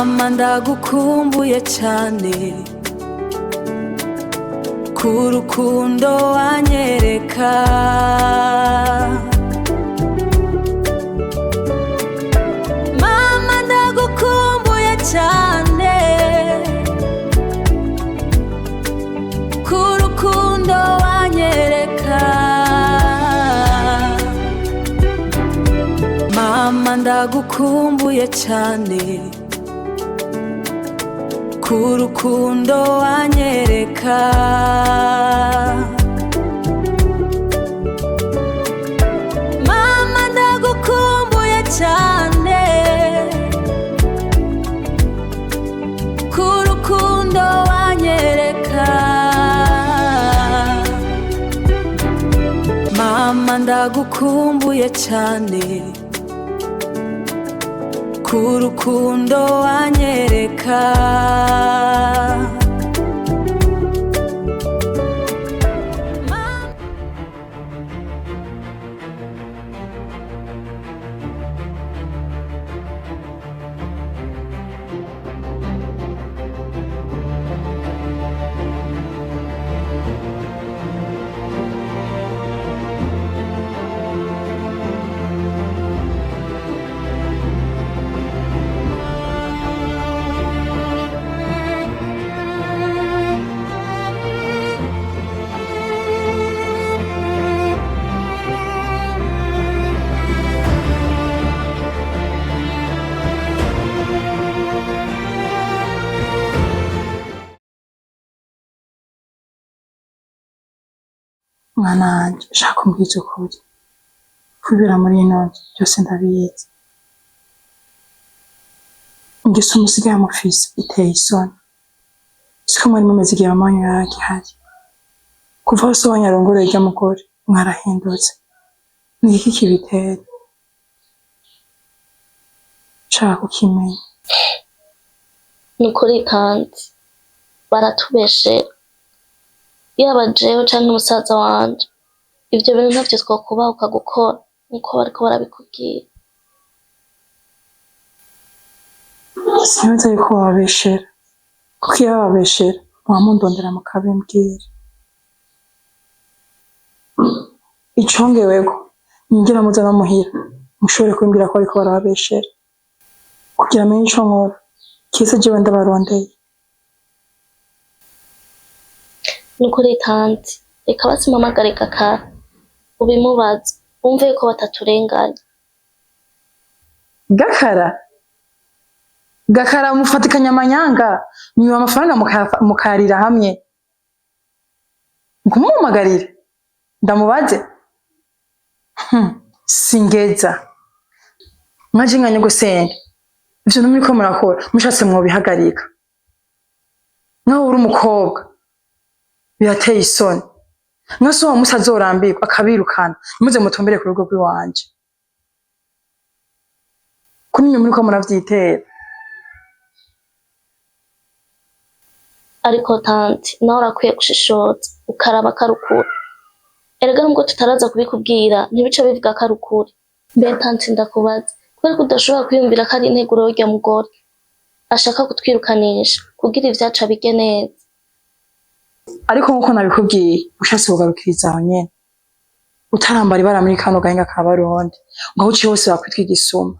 mama ndagukumbuye cyane kurukundo wanyereka mama ndagukumbuye cyane kurukundo wanyereka mama ndagukumbuye cyane kurukundo wanyereka mama ndagukumbuye cyane kurukundo wanyereka mama ndagukumbuye cyane kurukundo wanyereka mwana wanje ushaka kumbwiza ukuri kubera muri ino nzu byose ndabizi ingeso musigaye mufise iteye isoni siko mwari mumeze igihe mama wanyu yari agihari kuva aho so wanyu arongoreye irya mugore mwarahindutse ni iki kibitera nshaka kukimenya nukuri kandi baratubeshera yaba jewe canke umusaza wanje ivyo bintu ntavyo twokubahuka gukora nkuko bariko barabikubwira sinzi yuko babeshera kuko iyo babeshera mwamundondera mukabimbwira icongewego ningira muza no muhira mushobore kumbwira ko bariko barabeshera kugira amenye ico nkora kisa jewe ndabarondeye nukuri kandi reka basimamagare kakara ubimubaza wumve yuko bataturenganya gakara mufatikanya amanyanga mwiba amafaranga mukarira hamwe nkumumagarira ndamubaze singeza mwaje nkanye gusenge ivyo numuri ko murakora mushatse mwobihagarika nkaho uri umukobwa birateye isoni nkaso wa musazorambirwa akabirukana muze mutumbere ku rugo rw'iwanje kuninyo muri ko muravyitera ariko tanti nawe urakwiye gushishoza ukaraba karukura erega nubwo tutaraza kubikubwira ntibica bivuga karukuri mbe tanti ndakubaza kubera ko udashobora kwiyumvira ko ari integuro y'urya mugore ashaka kutwirukanisha kugira ivyaca bige neza ariko nkuko nabikubwiye ushatse kugarukiriza aho nyene utarambara ibara muri kano gahinga ka Barundi ngo aho uciye hose bakwitwa igisuma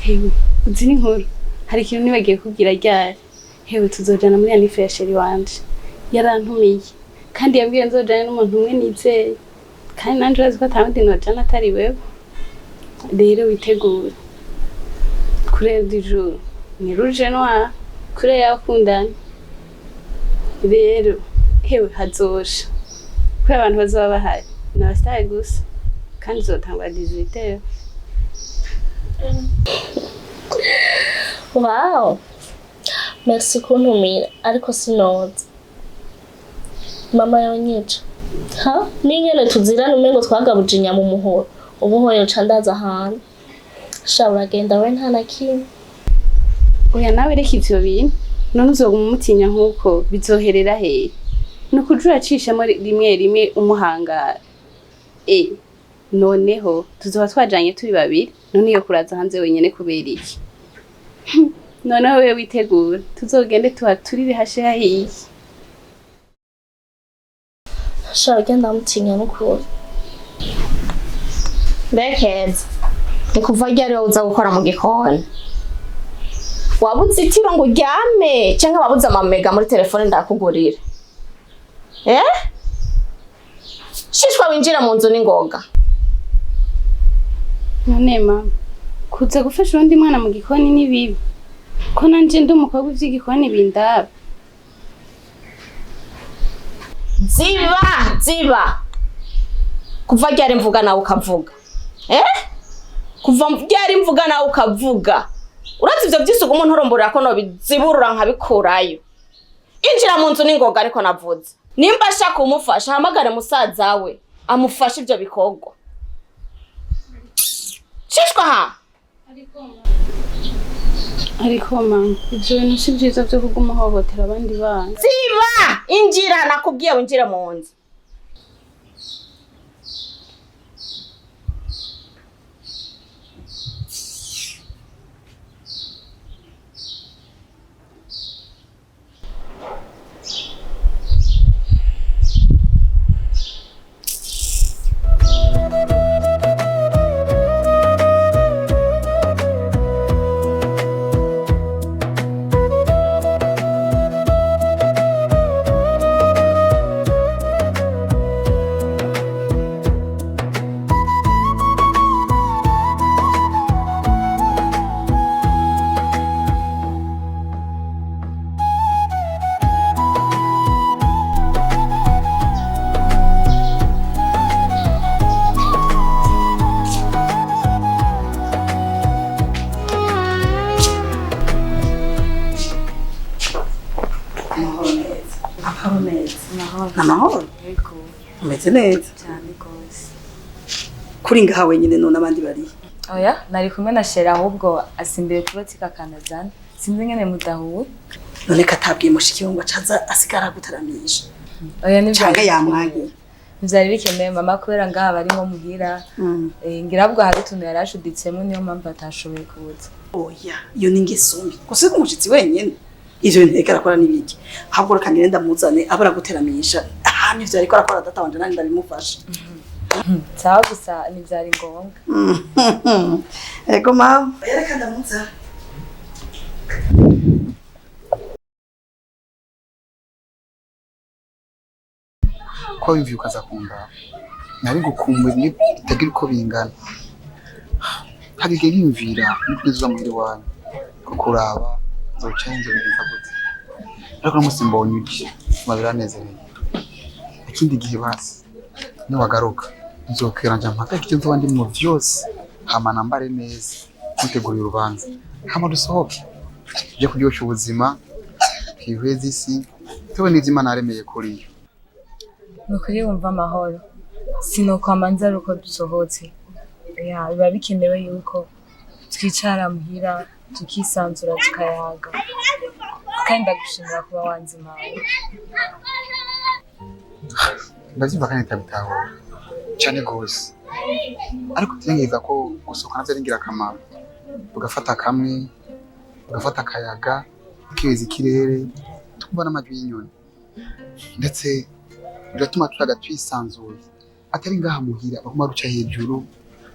hewe uzi n'inkuru hari ikintu nibagiye kubwira ryari hewe tuzojana muri anniversary wanje yarantumiye kandi yambwiye nzojana n'umuntu umwe nizeye kandi nanje urazi ko atawundi nojana atari wewe rero witegure kurera du jour ni rouge noir kure yakundana rero hewe hazosha kuri abantu bazoba bahari n'abasitari gusa kandi uzotangwa 18h Wow. Merci kuntumira ariko sinoza. Mama yonyica. Ha? Ningene tuzirana umengo twagabuje inyama mu muhoro. Ubu hoyo candaza hantu. Sha uragenda we nta nakimwe. Oya nawe reka ivyo bintu none uzoguma umutinya nk'uko bizoherera hehe nukuja uracishamo rimwe rimwe umuhangara noneho tuzoba twajanye turi babiri none iyo kuraza hanze wenyene kubera iki noneho wewe witegura tuzogende tuhaturire hashe hahiye Sha uragenda mutinya n'ukuri. Bekeza ni kuva ryari uza gukora mu gikoni wabuze itiro ngo uryame cyangwa wabuze amamega muri telefone ndakugurira shishwa winjira mu nzu n'ingoga none mama kuza gufasha undi mwana mu gikoni ni bibi ko nanje ndi umukobwa vy'igikoni bindaba ziba kuva ryari mvuga nawe ukavuga kuva ryari mvuga nawe ukavuga urati ivyo vyisuga umuntu uromborera ko no biziburura nkabikurayo injira mu nzu n'ingoga ariko navuze nimba ashaka umufasha hamagare musaza we amufashe ivyo bikorwa shishwa ha ariko mama ivyo bintu si vyiza vyo kuguma uhohotera abandi bana ziba injira nakubwiye winjire mu nzu Namahoro Yego. umeze neza Cyane gose. kuri ngaha wenyine none abandi bari Oya, nari kumwe na Shera ahubwo asimbeye kubatika kanazana. Sinzi ngene mudahuwe. none katabwiye mushiki ngo acaza asigara gutaramisha Oya ni cyanga yamwagi Vyari bikeneye mama kubera ngaha bari nko muhira. Ngira bwo hari tuntu yarashuditsemo niyo mpamvu atashoboye kuza. oya iyo ni ngesumbi gusa umushitsi wenyine ivyo nteka arakora nibiki ahubwo reka ngenda muzane abara guteramisha ahantu ivyo ariko arakora data wanje nani ndabimufasha Sawa gusa nivyari ngombwa. ego mama reka ndamuzane ko wimviye ukaza kundaba nari gukumbuye bimwe bitagira uko bingana hagige yimvira n'ukwiza muri wanyu ko kuraba zoca inzo bigenza gute ariko n'umunsi mbonye uki biranezereye ikindi gihe basi niwagaruka nzokera nja mpaka icyo nzoba ndi mu vyose hama nambare neza mutegura urubanza hama dusohoke je kuryosha ubuzima kwihweza isi tewe n'izimana aremeye kuri yo Nukuri wumva amahoro. Sinokwama nzara uko dusohotse. Ya, biba bikenewe yuko twicara muhira tukisanzura tukayaga. Kandi ndagushimira kuba wanzimaye. ndavyumva kandi ndabitahura cyane gose ariko tunyegeza ko gusohoka navyo ari ingirakamaro ugafata kamwe ugafata akayaga ukiweza ikirere tukumva n'amajwi y'inyoni ndetse biratuma turaga twisanzuye atari ngaha muhira baguma ruca hejuru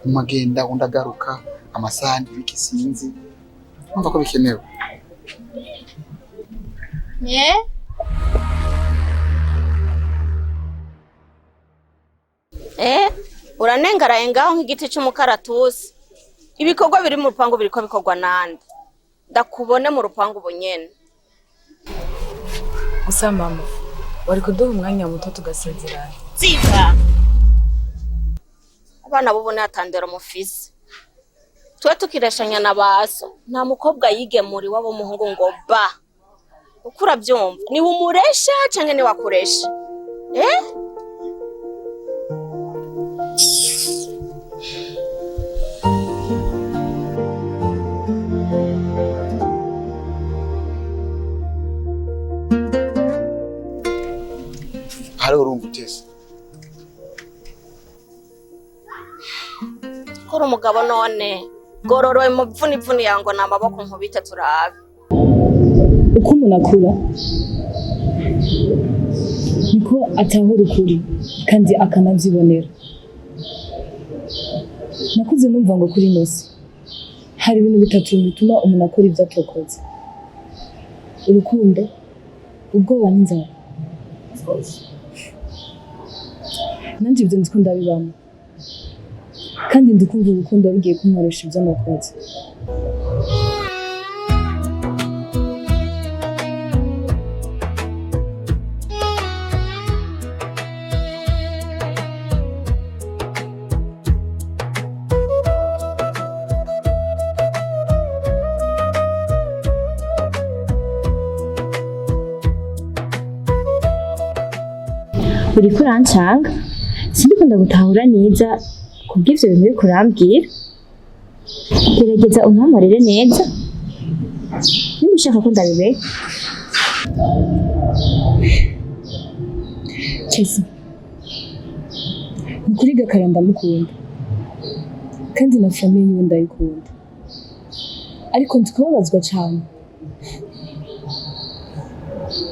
mu magenda undi agaruka amasahani bikisinzi umva ko bikenewe uranengaraye ngaho nk'igiti cy'umukaratusi ibikorwa biri mu rupangu biriko bikorwa nande ndakubone mu rupangu bunyene Gusa mama, wari kuduha umwanya muto tugasezerana. ziva abana bo natandera mufisi twe tukireshanya na baso nta mukobwa yigemura iwabo w'umuhungu ngo ba uko urabyumva ni umuresha canke ni wakuresha hari urumva utese kora umugabo none gororoye mu pfunipfuni yango n'amaboko nkubite turabe uko umuntu akura niko atahura ukuri kandi akanabyibonera. Nakuze numva ngo kuri nose hari ibintu bitatu bituma umuntu akora ibyo atokoze: urukundo, ubwoba n'inzara. Nanjye ibyo ndiko ndabibamo kandi ndikumva urukundo rugiye kunkoresha ibyo nakoze. uriko urancanga sindikunda gutahura neza kubw'ivyo bintu uriko urambwira. Gerageza untomorere neza niba ushaka ko ndabibeka. Chelsea, ukuri Gakara ndamukunda kandi na famille yiwe ndayikunda, ariko ndikubabazwa cyane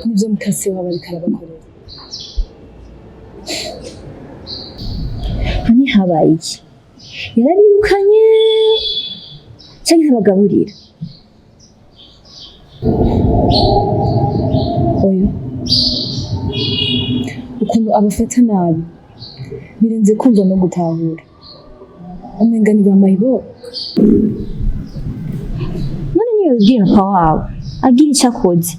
n'ivyo mukase wabo ariko arabakorera. None habaye iki? Yarabirukanye canke abagaburira? Oya, ukuntu abafata nabi birenze kumva no gutahura. Umenga ni bamayibo. None niyo ubwira papa wawe agira icyo akoze,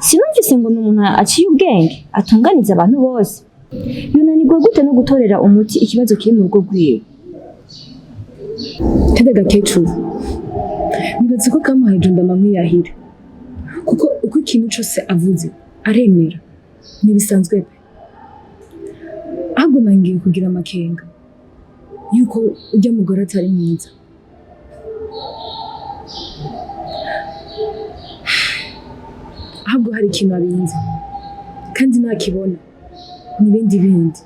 sinumvise ngo ni umuntu aciye ubwenge atunganiza abantu bose. Yunanirwa gute no gutorera umuti ikibazo kiri mu rugo rwiwe? Kandi Gakecuru, nibaza ko kamuhaye ndama mwiyahira, kuko uko ikintu cyose avuze aremera ntibisanzwe pe. Ahubwo nangiye kugira amakenga yuko ujya mugore atari mwiza. Ahubwo hari ikintu abinze kandi nakibona n'ibindi bindi.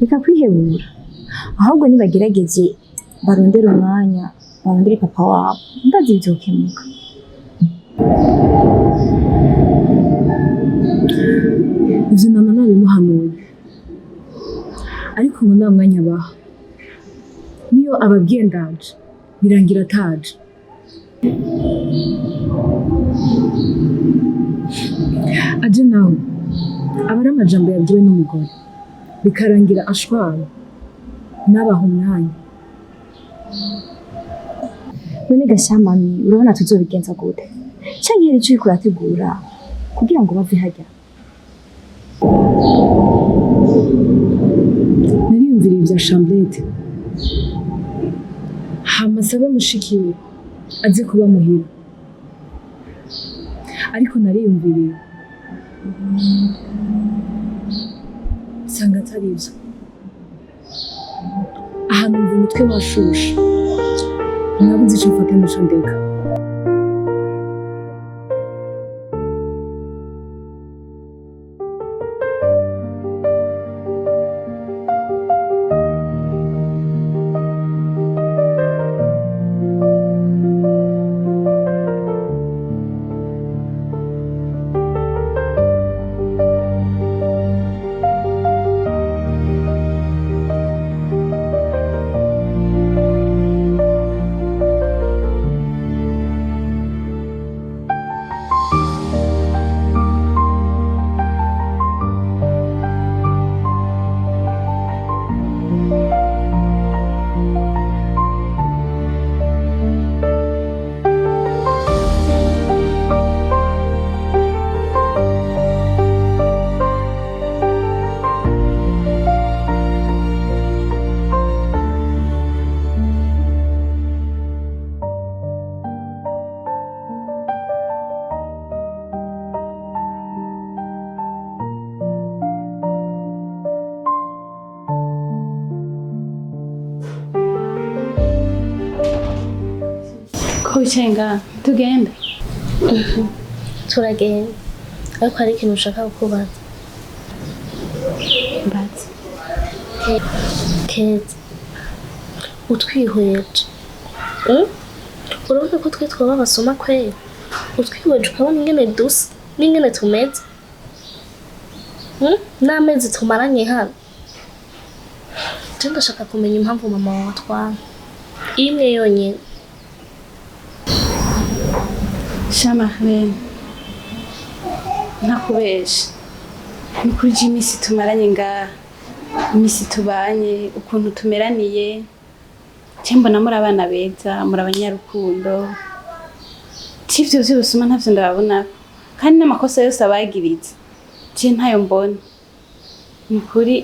Reka kwihebura, ahubwo nibagerageze barondera umwanya barondere papa wabo, ndazi bizokemuka. Ivyo nama nabimuhanuye, ariko ngo nta mwanya abaha. Niyo ababwiye ndaje birangira ataje. Aje nawe aba ari amajambo yabwiwe n'umugore bikarangira ashwana n'abaha umwanya. None Gashamami, urabona tuzobigenza gute? Canke hari ico uriko urategura kugira ngo bave harya? Nariyumviriye ibya Chambrette, hama sabe mushikiwe aze kuba muhira, ariko nariyumviriye nsanga atari ibyo. Aha numva umutwe washushe, nabuze ico mfata n'ico ndeka. twicaye ngaha tugende. turagenda ariko hari ikintu ushaka kukubaza. Mbaza. Keza utwihweje urabona ko twe twaba basoma kwera utwihweje ukabona ingene dusa n'ingene tumeze n'amezi tumaranye hano. Je ndashaka kumenya impamvu mama wawe atwanga imwe yonyine. Shamarene ntakubesha ni kuri imisi tumaranye ngaha, imisi tubanye, ukuntu tumeraniye, je mbona muri abana beza, muri abanyarukundo. Tivyo vy'ubusuma ntavyo ndababona, kandi n'amakosa yose abagiriza je ntayo mbona. Ni kuri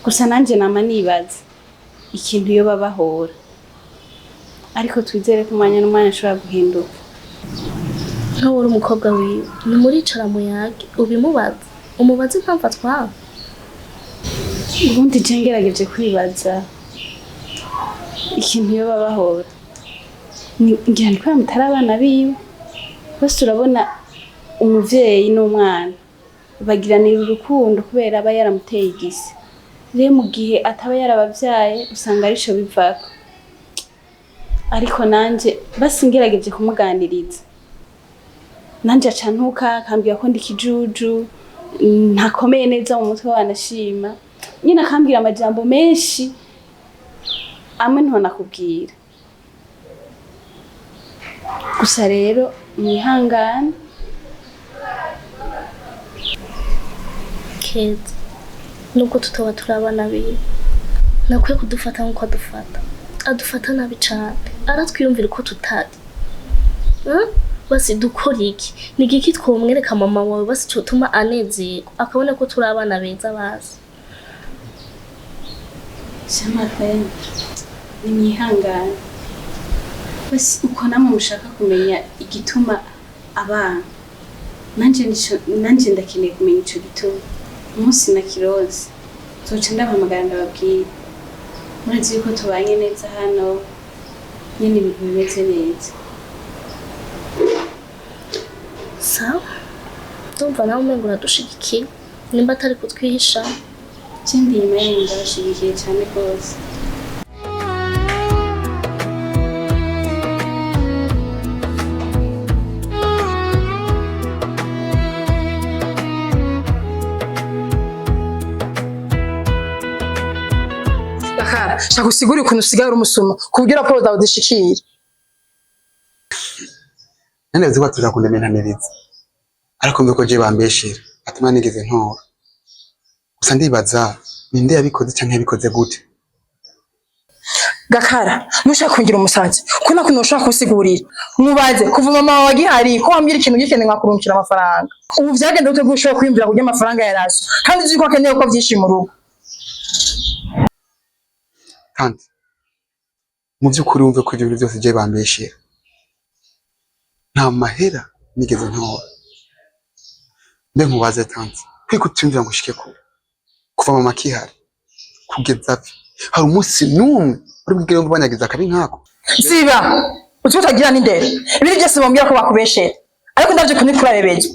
gusa nanje nama nibaza ikintu iyo babahora, ariko twizere ko umwanya n'umwanya ashobora guhinduka. Nkaho uri umukobwa wiwe nimuricara muyage ubimubaza umubaze impamvu atwanga. Ubundi je ngerageje kwibaza ikintu iyo babahora, ngira ni kubera mutari abana biwe. Bose urabona umuvyeyi n'umwana bagiranira urukundo kubera aba yaramuteye igisi. Rero mu gihe ataba yarabavyaye usanga arico bivako. Ariko nanje basi ngerageje kumuganiriza, nanje aca ntuka akambwira ko ndi kijuju, ntakomeye neza mu mutwe wanashima, nyine akambwira amajambo menshi amwe ntonakubwira. Gusa rero mwihangane. Keza nubwo tutaba turi abana biwe nakwiye kudufata nk'uko adufata nabi cane, aratwiyumvira uko tutari. Basi dukora iki? Ni igiki twomwereka mama wawe basi cotuma anezerwa akabona ko turi abana beza basi. Shamarene ni mwihangane. Basi uko namwe mushaka kumenya igituma abana, nanje ndakeneye kumenya ico gituma. Umunsi na kirozi zoca ndabahamagara ndababwira. Murazi yuko tubanye neza hano, nyene ibintu bimeze neza. Sawa, ndumva nawe umengo uradushigikiye nimba atari kutwihisha. Je ndi inyuma yanyu ndabashigikiye cane rwose. Bakara shaka usigure ukuntu usigaye uri umusuma kubwira ko udashikira. Nene ziko tuzakundamenaniriza, ariko mbeko je bambeshira atuma nigeze ntora. Gusa ndibaza ninde yabikoze canke yabikoze gute? Gakara nushaka kungira umusazi ko nakuntu ushaka kusigurira mubaze kuva mama wawe agihari ko wambwira ikintu gikene nkakurumkira amafaranga. Ubu vyagenda gute gushobora kwiyumvira kurya amafaranga yaraso kandi uzi ko akeneye ko vyinshi mu rugo. Kandi mu by'ukuri wumve ko ibyo byose je bambeshira nta mahera nigeze ntora. Mbe nkubaze tanzi kwiko tumvira ngo ushike kuva mama kihari kugeza apfa hari umunsi n'umwe uri bwigere ngo banyagiza akabi nkako? Siba ututagira n'indere ibiri byose bambwira ko bakubeshera, ariko ndavye kunikurabebeje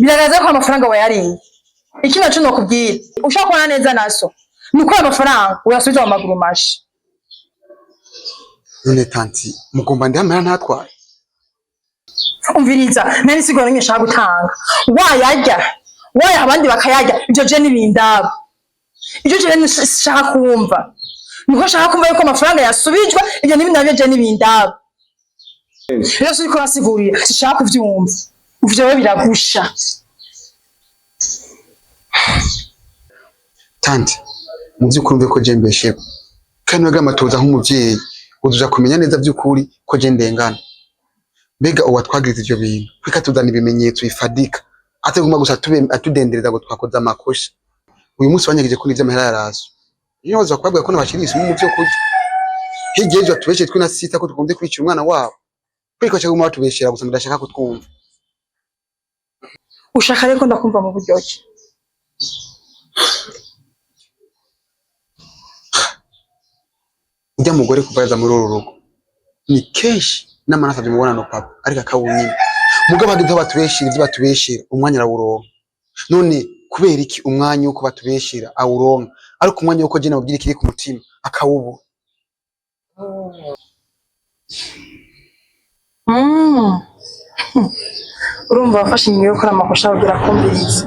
biragaza ko amafaranga wayariye. Iki naco nokubwira ushaka kubona neza naso nuko amafaranga uyasubiza mu maguru mashi. None tanti mugomba ndi amara ntatwaye. Umviriza nari sigoro nkeshaka gutanga wayarya abandi bakayarya ibyo je n'ibindabo. Ibyo je nshaka kumva niko shaka kumva yuko amafaranga yasubijwe ibyo n'ibinabyo je n'ibindabo. Rero siko rasigurira sishaka kuvyumva uvyo we biragusha. Tanti mu by'ukuri mve ko je mbeshye kandi wega amatoza nk'umuvyeyi uzuja kumenya neza by'ukuri ko je ndengana. Mbega uwa twagiriza ivyo bintu kwika tuzana ibimenyetso bifadika ateguma gusa atudendereza ngo twakoze amakosha. Uyu munsi wanyagije ko nivyo amahera yaraso iyo waza kwabwira ko nabashirisa mu byo kurya higeje atubeshe twe na sita ko tugombye kwicira umwana wabo kwiko cyo guma batubeshera gusa ndashaka kutwumva. Ushaka rero ko ndakumva mu buryoke. Njya mugore kuvaza muri uru rugo ni kenshi n'amana asabye umubonano papa ariko akawunyima mugabo hageze batubeshira ivyo batubeshira umwanya arawuronka none kubera iki umwanya uko batubeshira awuronka ariko umwanya uko je nabwira ikiri ku mutima akawubu urumva wafashe ingingo yo gukora amakosa kugira kumviriza